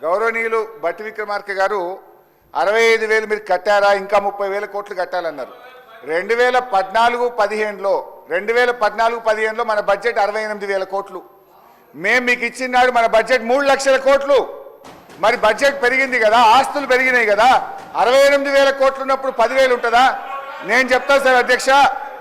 గౌరవనీయులు బట్టి విక్రమార్క గారు 65,000 మీరు కట్టారా, ఇంకా 30,000 కోట్లు కట్టాలన్నారు. 2014-15లో మన బడ్జెట్ 68,000 కోట్లు. మేము మీకు ఇచ్చినాడు మన బడ్జెట్ 3 లక్షల కోట్లు. మరి బడ్జెట్ పెరిగింది కదా, ఆస్తులు పెరిగినాయి కదా. 68,000 కోట్లు ఉన్నప్పుడు 10,000 ఉంటుందా? నేను చెప్తాను సార్ అధ్యక్ష,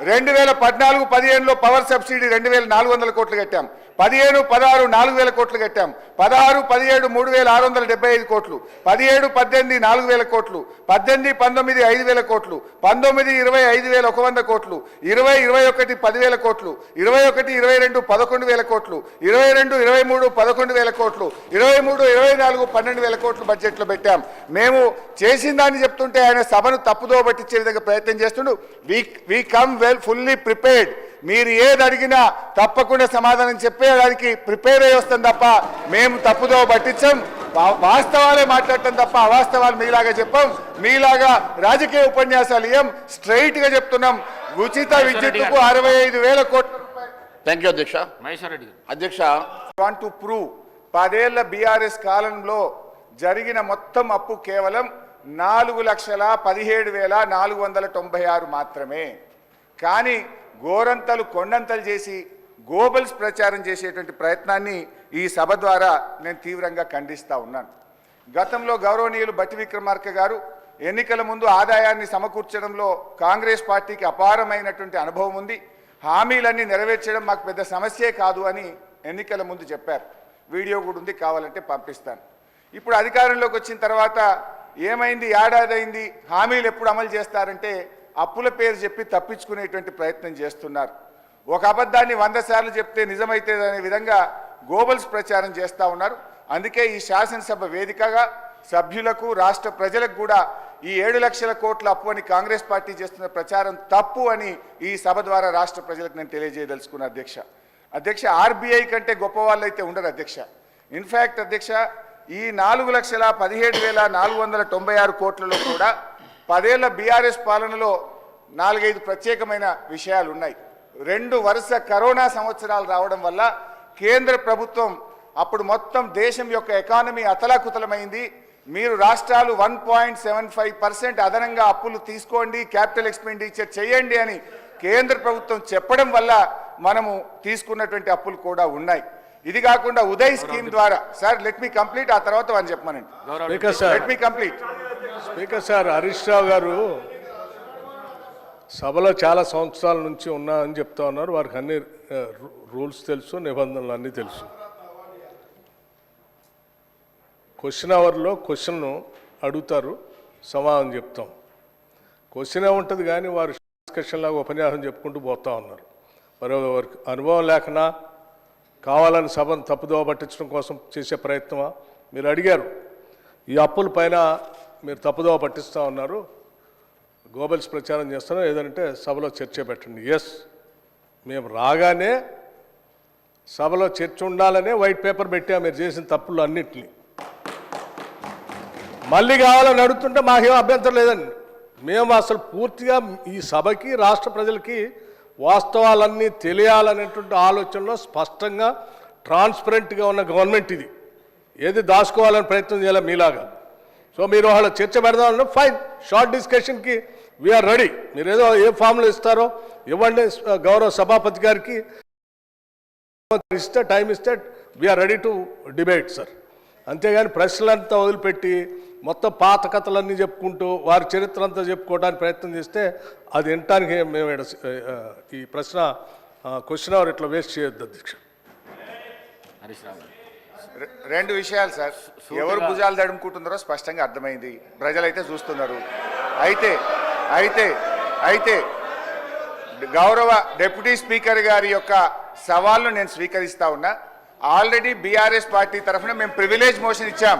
2014-15లో పవర్ సబ్సిడీ 2,400 కోట్లు కట్టాం. 15-16 4,000 కోట్లు కట్టాం. 16-17 3,675 కోట్లు. 17-18 4,000 కోట్లు. 18-19 5,000 కోట్లు. 19-20 5,100 కోట్లు. 20-21 10,000 కోట్లు. 21-22 11,000 కోట్లు. 22-23 11,000 కోట్లు. 23-24 12,000 కోట్లు బడ్జెట్లో పెట్టాం. మేము చేసిన దాన్ని చెప్తుంటే ఆయన సభను తప్పుదో పట్టించే విధంగా ప్రయత్నం చేస్తుండు. We come well fully prepared. మీరు ఏది అడిగినా తప్పకుండా సమాధానం చెప్పేదానికి ప్రిపేర్ అయ్యి వస్తాం తప్ప మేము తప్పుదో పట్టించాం. వాస్తవాలే మాట్లాడటం తప్ప అవాస్తవాలు మీలాగా చెప్పాం. మీలాగా రాజకీయ ఉపన్యాసాలు ఏం, స్ట్రైట్ గా చెప్తున్నాం. ఉచిత విద్యుత్తుకు 65,000 కోట్ల రూపాయలు. థ్యాంక్ యూ అధ్యక్ష. అధ్యక్ష, వాంట్ టు ప్రూవ్ 10 ఏళ్ల బీఆర్ఎస్ కాలంలో జరిగిన మొత్తం అప్పు కేవలం 4,17,496 మాత్రమే. కానీ గోరంతలు కొండంతలు చేసి గోబల్స్ ప్రచారం చేసేటువంటి ప్రయత్నాన్ని ఈ సభ ద్వారా నేను తీవ్రంగా ఖండిస్తూ ఉన్నాను. గతంలో గౌరవనీయులు బట్టి విక్రమార్క గారు ఎన్నికల ముందు ఆదాయాన్ని సమకూర్చడంలో కాంగ్రెస్ పార్టీకి అపారమైనటువంటి అనుభవం ఉంది, హామీలన్నీ నెరవేర్చడం మాకు పెద్ద సమస్యే కాదు అని ఎన్నికల ముందు చెప్పారు. వీడియో కూడా ఉంది, కావాలంటే పంపిస్తాను. ఇప్పుడు అధికారంలోకి వచ్చిన తర్వాత ఏమైంది, ఏడాది అయింది, హామీలు ఎప్పుడు అమలు చేస్తారంటే అప్పుల పేరు చెప్పి తప్పించుకునేటువంటి ప్రయత్నం చేస్తున్నారు. ఒక అబద్ధాన్ని 100 సార్లు చెప్తే నిజమైతే అనే విధంగా గోబల్స్ ప్రచారం చేస్తూ ఉన్నారు. అందుకే ఈ శాసనసభ వేదికగా సభ్యులకు రాష్ట్ర ప్రజలకు కూడా ఈ 7 లక్షల కోట్ల అప్పు అని కాంగ్రెస్ పార్టీ చేస్తున్న ప్రచారం తప్పు అని ఈ సభ ద్వారా రాష్ట్ర ప్రజలకు నేను తెలియజేయదలుచుకున్నా. అధ్యక్ష ఆర్బీఐ కంటే గొప్ప వాళ్ళు అయితే ఉండరు అధ్యక్ష. ఇన్ఫ్యాక్ట్ అధ్యక్ష, ఈ 4,17,496 కోట్లలో కూడా 10 ఏళ్ల బీఆర్ఎస్ పాలనలో 4-5 ప్రత్యేకమైన విషయాలు ఉన్నాయి. 2 వరుస కరోనా సంవత్సరాలు రావడం వల్ల కేంద్ర ప్రభుత్వం అప్పుడు మొత్తం దేశం యొక్క ఎకానమీ అతలాకుతలమైంది. మీరు రాష్ట్రాలు 1.75% అదనంగా అప్పులు తీసుకోండి, క్యాపిటల్ ఎక్స్పెండిచర్ చేయండి అని కేంద్ర ప్రభుత్వం చెప్పడం వల్ల మనము తీసుకున్నటువంటి అప్పులు కూడా ఉన్నాయి. ఇది కాకుండా ఉదయ్ స్కీమ్ ద్వారా, సార్ లెట్ మీ కంప్లీట్, ఆ తర్వాత అని చెప్పమనండి. Let me complete. Speaker sir, Harish Rao గారు సభలో చాలా సంవత్సరాల నుంచి ఉన్నారని చెప్తా ఉన్నారు. వారికి అన్ని రూల్స్ తెలుసు, నిబంధనలు అన్నీ తెలుసు. క్వశ్చన్ అవర్లో క్వశ్చన్ను అడుగుతారు, సమాధానం చెప్తాం. క్వశ్చన్ ఉంటుంది కానీ వారు డిస్కషన్ లాగా ఉపన్యాసం చెప్పుకుంటూ పోతా ఉన్నారు. మరి వారికి అనుభవం లేకనా, కావాలని సభను తప్పుదోవ పట్టించడం కోసం చేసే ప్రయత్నమా? మీరు అడిగారు, ఈ అప్పుల పైన మీరు తప్పుదోవ పట్టిస్తూ ఉన్నారు, గోబల్స్ ప్రచారం చేస్తున్నారు, ఏదంటే సభలో చర్చ పెట్టండి. ఎస్, మేము రాగానే సభలో చర్చ ఉండాలనే వైట్ పేపర్ పెట్టాం మీరు చేసిన తప్పులు అన్నింటినీ. మళ్ళీ కావాలని అడుగుతుంటే మాకేం అభ్యంతరం లేదండి. మేము అసలు పూర్తిగా ఈ సభకి, రాష్ట్ర ప్రజలకి వాస్తవాలన్నీ తెలియాలనేటువంటి ఆలోచనలో స్పష్టంగా ట్రాన్స్పరెంట్గా ఉన్న గవర్నమెంట్ ఇది. ఏది దాచుకోవాలని ప్రయత్నం చేయాలి మీలాగా. సో మీరు వాళ్ళ చర్చ పెడదామన్నా ఫైన్, షార్ట్ డిస్కషన్కి వీఆర్ రెడీ. మీరు ఏదో ఏ ఫామ్లో ఇస్తారో ఇవ్వండి, గౌరవ సభాపతి గారికి ఇస్తే టైం ఇస్తే we are ready to debate sir. అంతేగాని ప్రశ్నలంతా వదిలిపెట్టి మొత్తం పాత కథలన్నీ చెప్పుకుంటూ వారి చరిత్ర అంతా చెప్పుకోవడానికి ప్రయత్నం చేస్తే అది వినటానికి మేము ఈ ప్రశ్న క్వశ్చన్ అవర్ ఇట్లా వేస్ట్ చేయొద్దు అధ్యక్ష. 2 విషయాలు సార్. ఎవరు భుజాలు తడుముకుంటున్నారో స్పష్టంగా అర్థమైంది, ప్రజలైతే చూస్తున్నారు. అయితే అయితే అయితే గౌరవ డిప్యూటీ స్పీకర్ గారి యొక్క సవాల్ను నేను స్వీకరిస్తా ఉన్నా. ఆల్రెడీ బీఆర్ఎస్ పార్టీ తరఫున మేము ప్రివిలేజ్ మోషన్ ఇచ్చాం.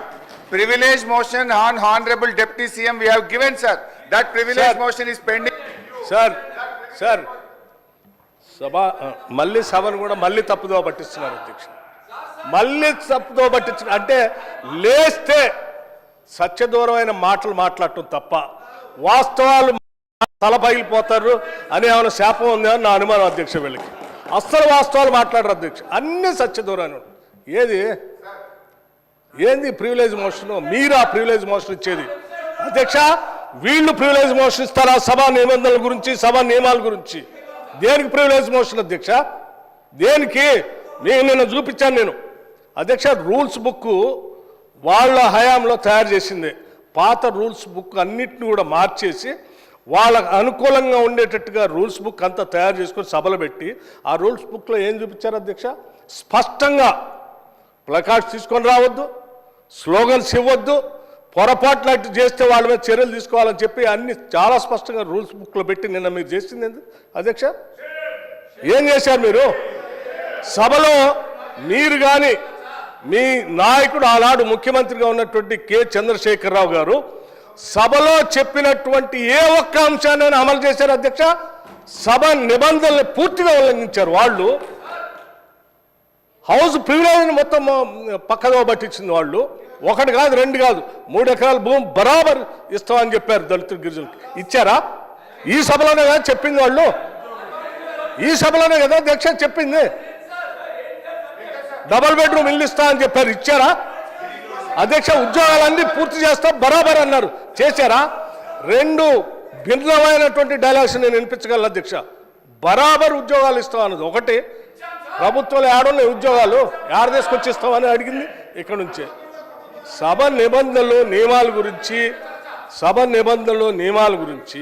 Privilege motion on honourable deputy CM we have given sir. That privilege motion is pending. Sir సభ మళ్ళీ సభను కూడా మళ్ళీ తప్పుదో పట్టిస్తున్నారు అధ్యక్ష. మళ్ళీ తప్పుదో పట్టించిన అంటే లేస్తే సత్యదూరమైన మాటలు మాట్లాడటం తప్ప వాస్తవాలు తల పగిలిపోతారు అని ఏమైనా శాపం ఉందని నా అనుమానం అధ్యక్ష. వీళ్ళకి అస్సలు వాస్తవాలు మాట్లాడరు అధ్యక్ష, అన్ని సత్యదూరాన్ని. ఏది ఏంది ప్రివిలేజ్ మోషన్? మీరు ఆ ప్రివిలేజ్ మోషన్ ఇచ్చేది అధ్యక్ష. వీళ్ళు ప్రివిలేజ్ మోషన్ ఇస్తారా సభా నిబంధనల గురించి, సభా నియమాల గురించి? దేనికి ప్రివిలేజ్ మోషన్ అధ్యక్ష? దేనికి? నిన్న చూపించాను నేను అధ్యక్ష. రూల్స్ బుక్ వాళ్ళ హయాంలో తయారు చేసింది. పాత రూల్స్ బుక్ అన్నిటిని కూడా మార్చేసి వాళ్ళకు అనుకూలంగా ఉండేటట్టుగా రూల్స్ బుక్ అంతా తయారు చేసుకొని సభలు పెట్టి, ఆ రూల్స్ బుక్లో ఏం చూపించారు అధ్యక్ష? స్పష్టంగా ప్లకార్డ్స్ తీసుకొని రావద్దు, స్లోగన్స్ ఇవ్వద్దు, పొరపాట్లు అట్టు చేస్తే వాళ్ళ మీద చర్యలు తీసుకోవాలని చెప్పి అన్ని చాలా స్పష్టంగా రూల్స్ బుక్లో పెట్టి నిన్న మీరు చేసింది ఎందుకు అధ్యక్ష? ఏం చేశారు మీరు? సభలో మీరు కానీ మీ నాయకుడు ఆనాడు ముఖ్యమంత్రిగా ఉన్నటువంటి కె చంద్రశేఖరరావు గారు సభలో చెప్పినటువంటి ఏ ఒక్క అంశాన్ని అమలు చేశారు అధ్యక్ష? సభ నిబంధనలు పూర్తిగా ఉల్లంఘించారు వాళ్ళు. హౌస్ ప్రివిలేజ్ని మొత్తం పక్కదో పట్టించింది వాళ్ళు. ఒకటి కాదు, రెండు కాదు, 3 ఎకరాల భూమి బరాబర్ ఇస్తామని చెప్పారు దళితుల గిరిజనులకి. ఇచ్చారా? ఈ సభలోనే కదా చెప్పింది వాళ్ళు. ఈ సభలోనే కదా అధ్యక్ష చెప్పింది. డబుల్ బెడ్రూమ్ ఇల్లు ఇస్తా అని చెప్పారు. ఇచ్చారా అధ్యక్ష? ఉద్యోగాలన్నీ పూర్తి చేస్తా బరాబర్ అన్నారు. చేశారా? 2 భిన్నమైనటువంటి డైలాగ్స్ నేను వినిపించగలను అధ్యక్ష. బరాబర్ ఉద్యోగాలు ఇస్తాం అన్నది ఒకటి, ప్రభుత్వంలో ఏడున్నాయి ఉద్యోగాలు, ఏడ తీసుకొచ్చిస్తామని అడిగింది ఇక్కడ నుంచే. సభ నిబంధనలు నియమాల గురించి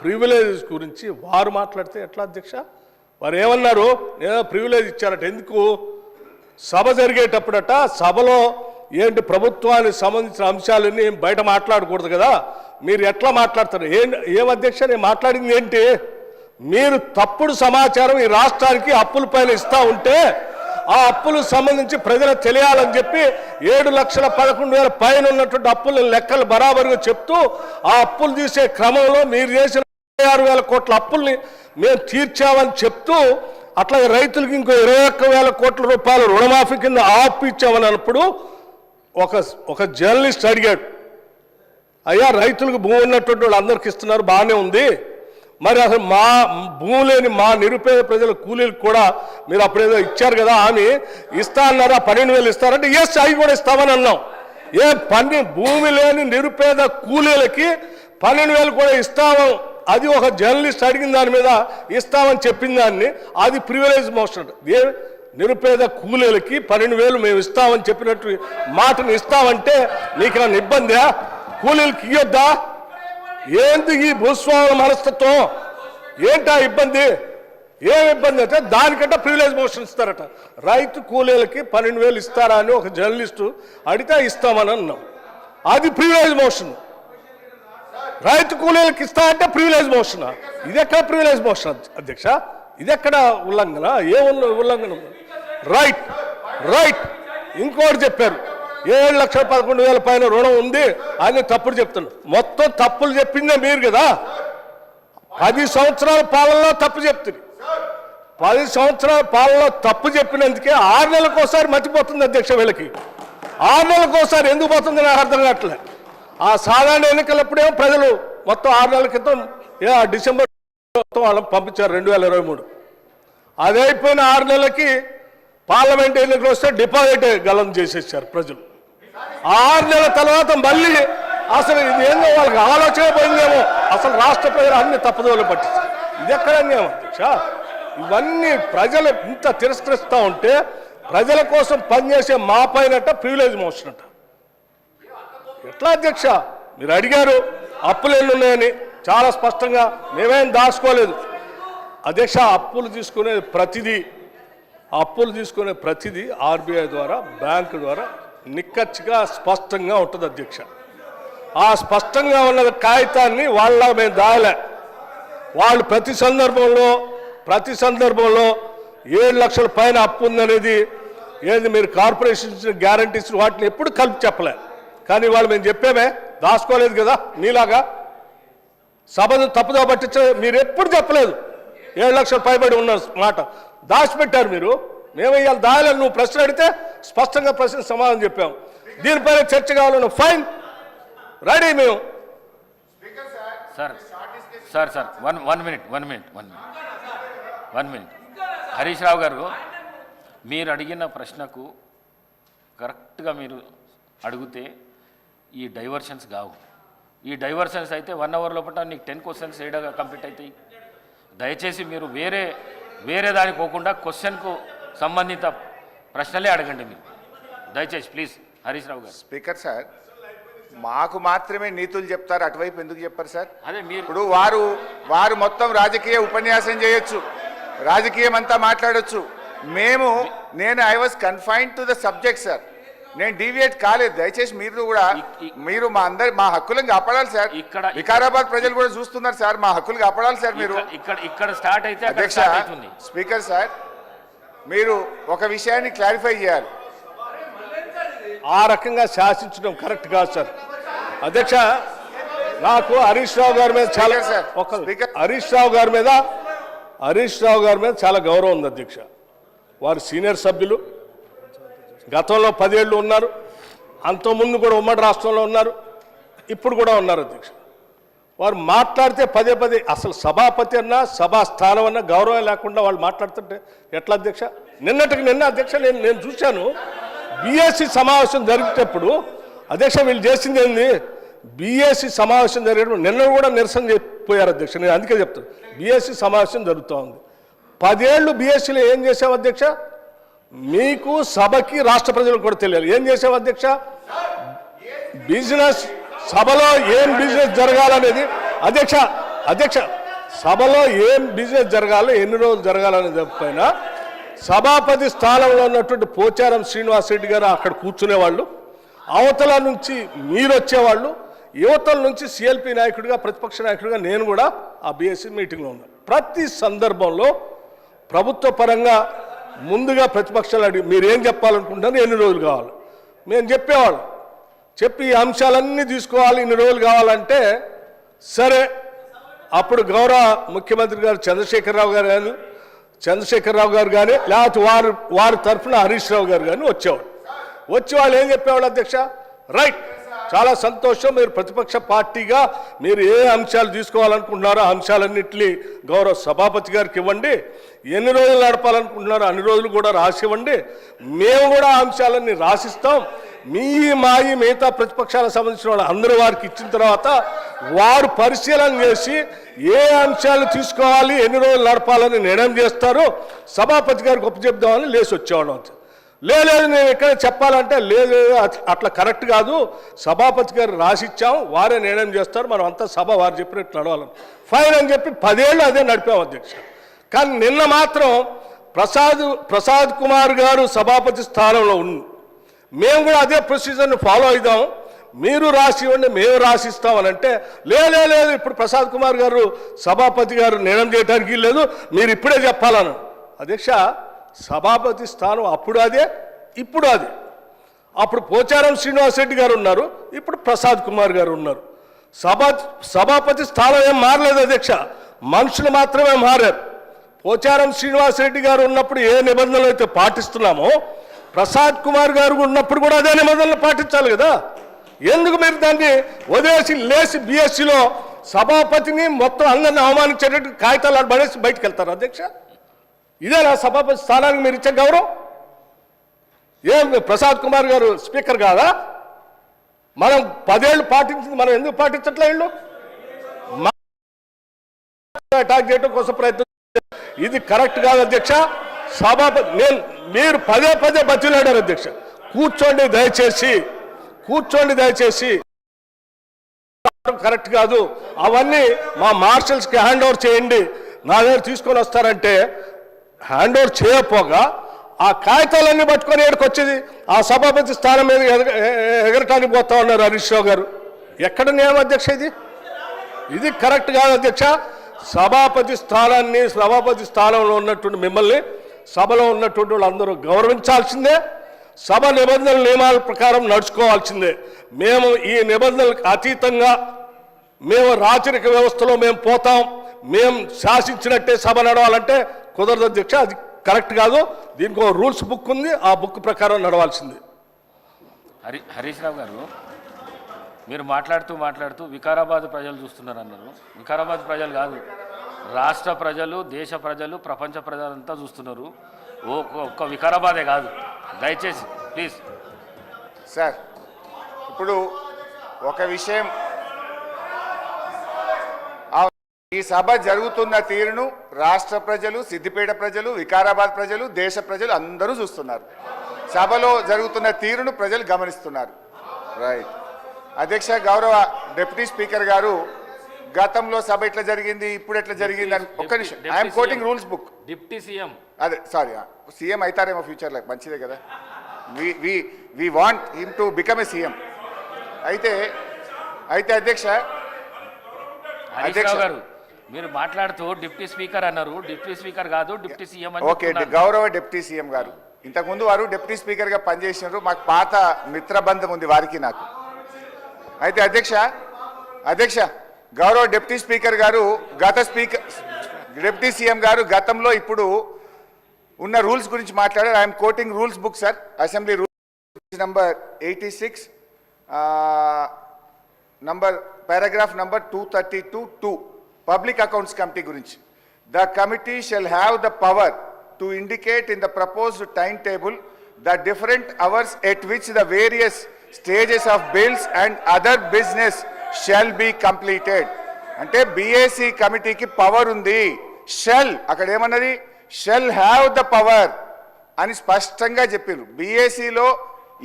ప్రివిలేజెస్ గురించి వారు మాట్లాడితే ఎట్లా అధ్యక్ష? వారు ఏమన్నారు? నేను ప్రివిలేజ్ ఇచ్చారట. ఎందుకు? సభ జరిగేటప్పుడట సభలో ఏంటి ప్రభుత్వానికి సంబంధించిన అంశాలన్నీ బయట మాట్లాడకూడదు కదా, మీరు ఎట్లా మాట్లాడతారు? ఏం అధ్యక్ష నేను మాట్లాడింది ఏంటి? మీరు తప్పుడు సమాచారం ఈ రాష్ట్రానికి అప్పుల పైన ఇస్తూ ఉంటే ఆ అప్పులకు సంబంధించి ప్రజలకు తెలియాలని చెప్పి 7,11,000 పైన ఉన్నటువంటి అప్పుల లెక్కలు బరాబరుగా చెప్తూ ఆ అప్పులు తీసే క్రమంలో మీరు చేసిన 26,000 కోట్ల అప్పుల్ని మేము తీర్చామని చెప్తూ, అట్లాగే రైతులకు ఇంకో 21,000 కోట్ల రూపాయలు రుణమాఫీ కింద ఆపు ఇచ్చామని అన్నప్పుడు ఒక జర్నలిస్ట్ అడిగాడు, అయ్యా రైతులకు భూమి ఉన్నటువంటి వాళ్ళు అందరికి ఇస్తున్నారు, బాగానే ఉంది, మరి అసలు మా భూమి లేని మా నిరుపేద ప్రజల కూలీలకు కూడా మీరు అప్పుడేదో ఇచ్చారు కదా, ఆమె ఇస్తా అన్నారా? 12,000 ఇస్తారంటే ఎస్ అవి కూడా ఇస్తామని అన్నాం. భూమి లేని నిరుపేద కూలీలకి 12,000 కూడా ఇస్తాము, అది ఒక జర్నలిస్ట్ అడిగిన దాని మీద ఇస్తామని చెప్పిన దాన్ని అది ప్రివిలేజ్ మోషన్. నిరుపేద కూలీలకి 12,000 మేము ఇస్తామని చెప్పినట్టు మాటను ఇస్తామంటే నీకు ఏమైనా ఇబ్బందా? కూలీలకి ఇవ్వద్దా? ఏంటి ఈ భూస్వాముల మనస్తత్వం? ఏంటా ఇబ్బంది? ఏం ఇబ్బంది అంటే దానికంటే ప్రివిలేజ్ మోషన్ ఇస్తారట. రైతు కూలీలకి 12,000 ఇస్తారా అని ఒక జర్నలిస్టు అడిగితే ఇస్తామని అన్నాం, అది ప్రివిలేజ్ మోషన్. రైతు కూలీలకు ఇస్తా అంటే ప్రివిలేజ్ మోషన్. ఇది ఎక్కడ ప్రివిలేజ్ మోషన్ అధ్యక్ష? ఇది ఎక్కడ ఉల్లంఘన? ఏ ఉల్లంఘన? రైట్. ఇంకోటి చెప్పారు, 7,11,000 పైన రుణం ఉంది అని తప్పుడు చెప్తున్నారు. మొత్తం తప్పులు చెప్పిందే మీరు కదా. 10 సంవత్సరాల పాలనలో తప్పు చెప్తుంది. 10 సంవత్సరాల పాలనలో తప్పు చెప్పినందుకే 6 నెలలకోసారి మర్చిపోతుంది అధ్యక్ష. వీళ్ళకి 6 నెలలకోసారి ఎందుకు పోతుంది నాకు అర్థం కావట్లేదు. ఆ సాధారణ ఎన్నికలప్పుడేమో ప్రజలు మొత్తం 6 నెలల క్రితం డిసెంబర్ మొత్తం వాళ్ళని పంపించారు 2023. అది అయిపోయిన 6 నెలలకి పార్లమెంట్ ఎన్నికలు వస్తే డిపాజిట్ గలం చేసేసారు ప్రజలు. 6 నెలల తర్వాత మళ్ళీ అసలు ఇది ఏందో వాళ్ళకి ఆలోచన పోయిందేమో, అసలు రాష్ట్ర ప్రజలు అన్ని తప్పుదోలు పట్టించారు. ఇది ఎక్కడ అన్యాయం అధ్యక్ష? ఇవన్నీ ప్రజలు ఇంత తిరస్కరిస్తూ ఉంటే ప్రజల కోసం పనిచేసే మా పైనట ప్రివిలేజ్ మోషన్ అంట. ఎట్లా అధ్యక్ష? మీరు అడిగారు అప్పులు ఎన్ని ఉన్నాయని, చాలా స్పష్టంగా మేమేం దాచుకోలేదు అధ్యక్ష. అప్పులు తీసుకునే ప్రతిదీ ఆర్బీఐ ద్వారా, బ్యాంకు ద్వారా నిక్కచ్చిగా స్పష్టంగా ఉంటుంది అధ్యక్ష. ఆ స్పష్టంగా ఉన్న కాగితాన్ని వాళ్ళ మేము దాయలే. వాళ్ళు ప్రతి సందర్భంలో 7 లక్షల పైన అప్పు ఉందనేది ఏది మీరు కార్పొరేషన్స్ గ్యారంటీస్ వాటిని ఎప్పుడు కలిపి చెప్పలే. కానీ వాళ్ళు మేము చెప్పేమే, దాచుకోలేదు కదా. మీలాగా సభను తప్పుదో పట్టించే మీరు ఎప్పుడు చెప్పలేదు. 7 లక్షల పైబడి ఉన్న మాట దాచిపెట్టారు మీరు. మేము ఇవాళ దాయాలని నువ్వు ప్రశ్న అడిగితే స్పష్టంగా ప్రశ్న సమాధానం చెప్పాం. దీనిపైన చర్చ కావాలను ఫైన్, రెడీ మేము. Sir one minute Harish Rao గారు, మీరు అడిగిన ప్రశ్నకు కరెక్ట్గా మీరు అడిగితే ఈ డైవర్షన్స్ కావు. ఈ డైవర్షన్స్ అయితే 1 అవర్ లోపల నీకు 10 క్వశ్చన్స్ ఏడగా కంప్లీట్ అవుతాయి. దయచేసి మీరు వేరే దానికి పోకుండా క్వశ్చన్కు సంబంధిత ప్రశ్నలే అడగండి. మీరు దయచేసి ప్లీజ్. హరీష్ రావు గారు. స్పీకర్ సార్, మాకు మాత్రమే నీతులు చెప్తారు, అటువైపు ఎందుకు చెప్పారు సార్? అదే మీరు ఇప్పుడు వారు మొత్తం రాజకీయ ఉపన్యాసం చేయొచ్చు, రాజకీయం అంతా మాట్లాడొచ్చు. నేను I was confined to the subject sir. నేను డీవియేట్ కాలేదు. దయచేసి మీరు మా హక్కులను కాపాడాలి సార్. వికారాబాద్ ప్రజలు కూడా చూస్తున్నారు సార్, మా హక్కులు కాపాడాలి సార్. మీరు ఇక్కడ స్టార్ట్ అయితే అధ్యక్ష, స్పీకర్ సార్, మీరు ఒక విషయాన్ని క్లారిఫై చేయాలి. ఆ రకంగా శాసించడం కరెక్ట్ కాదు సార్. అధ్యక్ష, నాకు హరీష్ రావు గారి మీద చాలా హరీష్ రావు గారి మీద చాలా గౌరవం ఉంది అధ్యక్ష. వారు సీనియర్ సభ్యులు, గతంలో 10 ఏళ్ళు ఉన్నారు, అంతకుముందు కూడా ఉమ్మడి రాష్ట్రంలో ఉన్నారు, ఇప్పుడు కూడా ఉన్నారు అధ్యక్ష. వారు మాట్లాడితే పదే అసలు సభాపతి అన్నా సభా స్థానం అన్నా గౌరవం లేకుండా వాళ్ళు మాట్లాడుతుంటే ఎట్లా అధ్యక్ష? నిన్న అధ్యక్ష నేను చూశాను, బీఎస్సీ సమావేశం జరిగేటప్పుడు అధ్యక్ష వీళ్ళు చేసింది ఏంది, బీఎస్సీ సమావేశం జరిగేటప్పుడు నిన్న కూడా నిరసన చెప్పిపోయారు అధ్యక్ష. నేను అందుకే చెప్తాను, బీఎస్సీ సమావేశం జరుగుతూ ఉంది. 10 ఏళ్ళు బీఎస్సీలో ఏం చేసావు అధ్యక్ష? మీకు సభకి రాష్ట్ర ప్రజలకు కూడా తెలియాలి ఏం చేసావు అధ్యక్ష. బిజినెస్ సభలో ఏం బిజినెస్ జరగాలనేది అధ్యక్ష సభలో ఏం బిజినెస్ జరగాలో ఎన్ని రోజులు జరగాలనేది పైన సభాపతి స్థానంలో ఉన్నటువంటి పోచారం శ్రీనివాసరెడ్డి గారు అక్కడ కూర్చునేవాళ్ళు, అవతల నుంచి మీరు వచ్చేవాళ్ళు, యువతల నుంచి సిఎల్పి నాయకుడిగా ప్రతిపక్ష నాయకుడిగా నేను కూడా ఆ బీఎస్సీ మీటింగ్లో ఉన్నాను. ప్రతి సందర్భంలో ప్రభుత్వ పరంగా ముందుగా ప్రతిపక్షాలు అడిగి మీరేం చెప్పాలనుకుంటున్నారు, ఎన్ని రోజులు కావాలి మేము చెప్పేవాళ్ళం. చెప్పి ఈ అంశాలన్నీ తీసుకోవాలి, ఇన్ని రోజులు కావాలంటే సరే. అప్పుడు గౌరవ ముఖ్యమంత్రి గారు చంద్రశేఖరరావు గారు కానీ లేకపోతే వారి తరఫున హరీష్ రావు గారు కానీ వచ్చి వాళ్ళు ఏం చెప్పేవాళ్ళు అధ్యక్ష, రైట్ చాలా సంతోషం, మీరు ప్రతిపక్ష పార్టీగా మీరు ఏ అంశాలు తీసుకోవాలనుకుంటున్నారో ఆ అంశాలన్నింటినీ గౌరవ సభాపతి గారికి ఇవ్వండి, ఎన్ని రోజులు నడపాలనుకుంటున్నారో అన్ని రోజులు కూడా రాసివ్వండి, మేము కూడా ఆ అంశాలన్నీ రాసిస్తాం. మిగతా ప్రతిపక్షాలకు సంబంధించిన వాళ్ళు అందరూ వారికి ఇచ్చిన తర్వాత వారు పరిశీలన చేసి ఏ అంశాలు తీసుకోవాలి ఎన్ని రోజులు నడపాలని నిర్ణయం చేస్తారు, సభాపతి గారికి ఒప్పచెప్దామని లేచి వచ్చేవాళ్ళం. లేదు నేను ఎక్కడ చెప్పాలంటే లేదు అట్లా కరెక్ట్ కాదు, సభాపతి గారు రాసిచ్చాం, వారే నిర్ణయం చేస్తారు, మనం అంతా సభ వారు చెప్పినట్టు నడవాలని ఫైన్ అని చెప్పి 10 ఏళ్ళు అదే నడిపాం అధ్యక్ష. కానీ నిన్న మాత్రం ప్రసాద్ కుమార్ గారు సభాపతి స్థానంలో ఉంది, మేము కూడా అదే ప్రొసీజర్ని ఫాలో అవుదాం, మీరు రాసి ఇవ్వండి మేము రాసిస్తామని అంటే లేదు ఇప్పుడు ప్రసాద్ కుమార్ గారు సభాపతి గారు నిర్ణయం చేయడానికి లేదు, మీరు ఇప్పుడే చెప్పాలను. అధ్యక్ష, సభాపతి స్థానం అప్పుడు అదే ఇప్పుడు అదే. అప్పుడు పోచారం శ్రీనివాసరెడ్డి గారు ఉన్నారు, ఇప్పుడు ప్రసాద్ కుమార్ గారు ఉన్నారు. సభాపతి స్థానం ఏం మారలేదు అధ్యక్ష, మనుషులు మాత్రమే మారారు. పోచారం శ్రీనివాసరెడ్డి గారు ఉన్నప్పుడు ఏ నిబంధనలు అయితే పాటిస్తున్నామో ప్రసాద్ కుమార్ గారు ఉన్నప్పుడు కూడా అదే నిబంధనలు పాటించాలి కదా. ఎందుకు మీరు దాన్ని వదిలేసి లేచి బీఎస్సీలో సభాపతిని మొత్తం అందరిని అవమానించేటట్టు కాగితాలు పడేసి బయటకు వెళ్తారు అధ్యక్ష? ఇదేనా సభాపతి స్థానానికి మీరు ఇచ్చే గౌరవం? ఏం ప్రసాద్ కుమార్ గారు స్పీకర్ కాదా? మనం 10 ఏళ్ళు పాటించింది మనం ఎందుకు పాటించట్లే? వీళ్ళు అటాక్ చేయడం కోసం ప్రయత్నం, ఇది కరెక్ట్ కాదు అధ్యక్ష. సభాపతి మీరు పదే బతిలాడారు అధ్యక్ష, కూర్చోండి దయచేసి కరెక్ట్ కాదు, అవన్నీ మా మార్షల్స్కి హ్యాండ్ ఓవర్ చేయండి, నా దగ్గర తీసుకొని వస్తారంటే హ్యాండ్ ఓవర్ చేయకపోగా ఆ కాగితాలన్నీ పట్టుకొని ఏడుకు వచ్చేది ఆ సభాపతి స్థానం మీద ఎగరటానికి పోతా ఉన్నారు హరీష్ రావు గారు. ఎక్కడ నియమం అధ్యక్ష ఇది కరెక్ట్ కాదు అధ్యక్ష. సభాపతి స్థానంలో ఉన్నటువంటి మిమ్మల్ని సభలో ఉన్నటువంటి వాళ్ళందరూ గౌరవించాల్సిందే, సభ నియమాల ప్రకారం నడుచుకోవాల్సిందే. మేము ఈ నిబంధనలకు అతీతంగా మేము రాచరిక వ్యవస్థలో మేము పోతాం, మేము శాసించినట్టే సభ నడవాలంటే కుదరదు అధ్యక్ష, అది కరెక్ట్ కాదు. దీనికి ఒక రూల్స్ బుక్ ఉంది, ఆ బుక్ ప్రకారం నడవాల్సింది. హరీష్ రావు గారు, మీరు మాట్లాడుతూ వికారాబాద్ ప్రజలు చూస్తున్నారు అన్నారు. వికారాబాద్ ప్రజలు కాదు, రాష్ట్ర ప్రజలు, దేశ ప్రజలు, ప్రపంచ ప్రజలంతా చూస్తున్నారు, ఒక్క వికారాబాదే కాదు. దయచేసి ప్లీజ్ సార్, ఇప్పుడు ఒక విషయం, ఈ సభ జరుగుతున్న తీరును రాష్ట్ర ప్రజలు, సిద్దిపేట ప్రజలు, వికారాబాద్ ప్రజలు, దేశ ప్రజలు అందరూ చూస్తున్నారు. సభలో జరుగుతున్న తీరును ప్రజలు గమనిస్తున్నారు. రైట్. అధ్యక్ష, గౌరవ డిప్యూటీ స్పీకర్ గారు గతంలో సభ ఎట్లా జరిగింది, ఇప్పుడు ఎట్లా జరిగింది అని ఒక్క నిమిషం. I'm quoting rules book. Deputy CM అదే సారీ, సీఎం అవుతారేమో ఫ్యూచర్లో, మంచిదే కదా. We want him to become a CM. అయితే అధ్యక్ష హరీష్ రావు గారు మీరు మాట్లాడుతూ డిప్యూటీ స్పీకర్ అన్నారు. డిప్యూటీ స్పీకర్ కాదు, డిప్యూటీ సీఎం అని ఓకే, గౌరవ డిప్యూటీ సీఎం గారు ఇంతకుముందు వారు డిప్యూటీ స్పీకర్గా పనిచేసినారు. మాకు పాత మిత్రబంధం ఉంది వారికి నాకు. అయితే అధ్యక్ష గౌరవ డిప్యూటీ స్పీకర్ గారు డిప్యూటీ సీఎం గారు గతంలో ఇప్పుడు ఉన్న రూల్స్ గురించి మాట్లాడారు. I'm quoting rules book sir. Assembly rules number 86 paragraph number 232(2) public accounts committee గురించి. The committee shall have the power to indicate in the proposed timetable the different hours at which the various stages of bills and other business shall be completed. అంటే BAC కమిటీకి power ఉంది. Shell అక్కడ ఏమన్నది, shell have the power అని స్పష్టంగా చెప్పిండ్రు. BACలో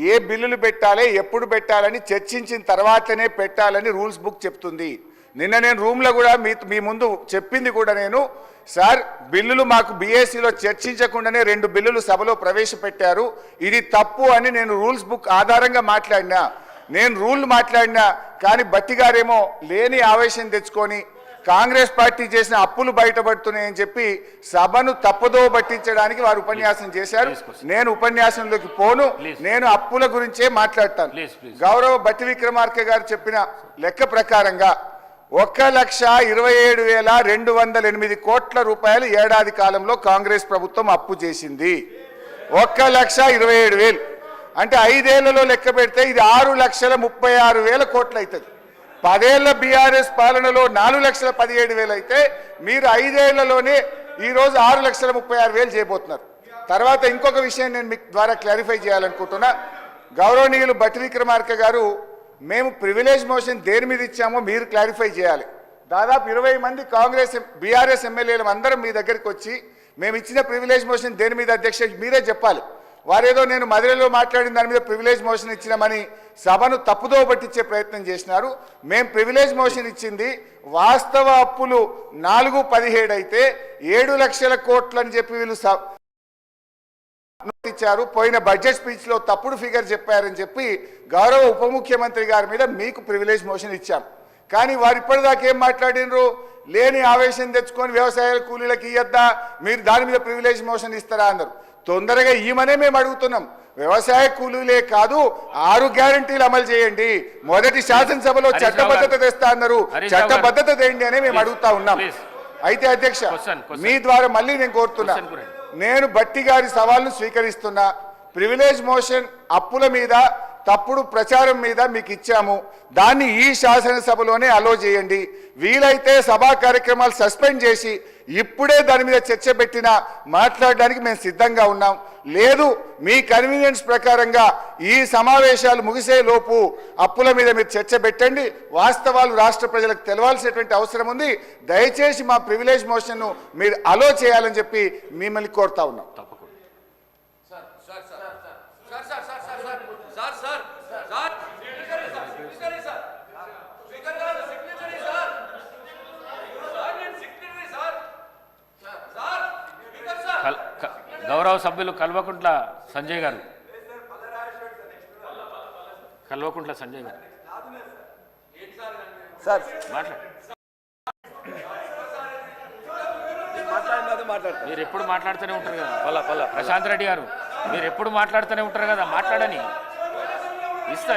ఏ బిల్లులు పెట్టాలి, ఎప్పుడు పెట్టాలని చర్చించిన తర్వాతనే పెట్టాలని రూల్స్ బుక్ చెప్తుంది. నిన్న నేను రూమ్లో కూడా మీ ముందు చెప్పింది కూడా నేను, సార్ బిల్లులు మాకు BACలో చర్చించకుండానే 2 బిల్లులు సభలో ప్రవేశపెట్టారు, ఇది తప్పు అని నేను రూల్స్ బుక్ ఆధారంగా మాట్లాడినా. నేను రూల్ మాట్లాడినా కానీ బట్టి గారేమో లేని ఆవేశం తెచ్చుకొని కాంగ్రెస్ పార్టీ చేసిన అప్పులు బయటపడుతున్నాయని చెప్పి సభను తప్పుదో పట్టించడానికి వారు ఉపన్యాసం చేశారు. నేను ఉపన్యాసంలోకి పోను, నేను అప్పుల గురించే మాట్లాడతాను. గౌరవ బట్టి విక్రమార్క గారు చెప్పిన లెక్క ప్రకారంగా 1,27,208 కోట్ల రూపాయలు ఏడాది కాలంలో కాంగ్రెస్ ప్రభుత్వం అప్పు చేసింది. 1,27,000 అంటే 5 ఏళ్లలో లెక్క పెడితే ఇది 6,36,000 కోట్లు అవుతుంది. 10 ఏళ్ల బీఆర్ఎస్ పాలనలో 4,17,000 అయితే మీరు 5 ఏళ్లలోనే ఈరోజు 6,36,000 చేయబోతున్నారు. తర్వాత ఇంకొక విషయం నేను మీకు ద్వారా క్లారిఫై చేయాలనుకుంటున్నా. గౌరవనీయులు బట్టి విక్రమార్క గారు, మేము ప్రివిలేజ్ మోషన్ దేని మీద ఇచ్చామో మీరు క్లారిఫై చేయాలి. దాదాపు 20 మంది కాంగ్రెస్ బీఆర్ఎస్ ఎమ్మెల్యేలు అందరం మీ దగ్గరికి వచ్చి మేము ఇచ్చిన ప్రివిలేజ్ మోషన్ దేని మీద అధ్యక్ష మీరే చెప్పాలి. వారేదో నేను మధురలో మాట్లాడిన దాని మీద ప్రివిలేజ్ మోషన్ ఇచ్చినామని సభను తప్పుదో పట్టించే ప్రయత్నం చేసినారు. మేము ప్రివిలేజ్ మోషన్ ఇచ్చింది వాస్తవ అప్పులు 4,17 అయితే 7 లక్షల కోట్లు అని చెప్పి వీళ్ళు ఇచ్చారు. పోయిన బడ్జెట్ స్పీచ్ లో తప్పుడు ఫిగర్ చెప్పారని చెప్పి గౌరవ ఉప ముఖ్యమంత్రి గారి మీద మీకు ప్రివిలేజ్ మోషన్ ఇచ్చాం. కానీ వారు ఇప్పటిదాకా ఏం మాట్లాడినరు, లేని ఆవేశం తెచ్చుకొని వ్యవసాయ కూలీలకు ఇయ్యద్దా, మీరు దాని మీద ప్రివిలేజ్ మోషన్ ఇస్తారా అన్నారు. తొందరగా ఈమనే మేము అడుగుతున్నాం. వ్యవసాయ కూలీలే కాదు 6 గ్యారంటీలు అమలు చేయండి. మొదటి శాసనసభలో చట్టబద్ధత తెస్తా అన్నారు, చట్టబద్ధత తేండి అని మేము అడుగుతా ఉన్నాం. అయితే అధ్యక్ష మీ ద్వారా మళ్ళీ నేను కోరుతున్నా, నేను బట్టి గారి సవాల్ను స్వీకరిస్తున్నా. ప్రివిలేజ్ మోషన్ అప్పుల మీద తప్పుడు ప్రచారం మీద మీకు ఇచ్చాము, దాన్ని ఈ శాసనసభలోనే అలో చేయండి. వీలైతే సభా కార్యక్రమాలు సస్పెండ్ చేసి ఇప్పుడే దాని మీద చర్చ పెట్టినా మాట్లాడడానికి మేము సిద్ధంగా ఉన్నాం. లేదు మీ కన్వీనియన్స్ ప్రకారంగా ఈ సమావేశాలు ముగిసే లోపు అప్పుల మీద మీరు చర్చ పెట్టండి. వాస్తవాలు రాష్ట్ర ప్రజలకు తెలవాల్సినటువంటి అవసరం ఉంది. దయచేసి మా ప్రివిలేజ్ మోషన్ను మీరు అలో చేయాలని చెప్పి మిమ్మల్ని కోరుతా ఉన్నాం. గౌరవ సభ్యులు కల్వకుంట్ల సంజయ్ గారు సార్ మీరు ఎప్పుడు మాట్లాడుతూనే ఉంటారు కదా. ప్రశాంత్ రెడ్డి గారు మీరు ఎప్పుడు మాట్లాడుతూనే ఉంటారు కదా, మాట్లాడని ఇస్తా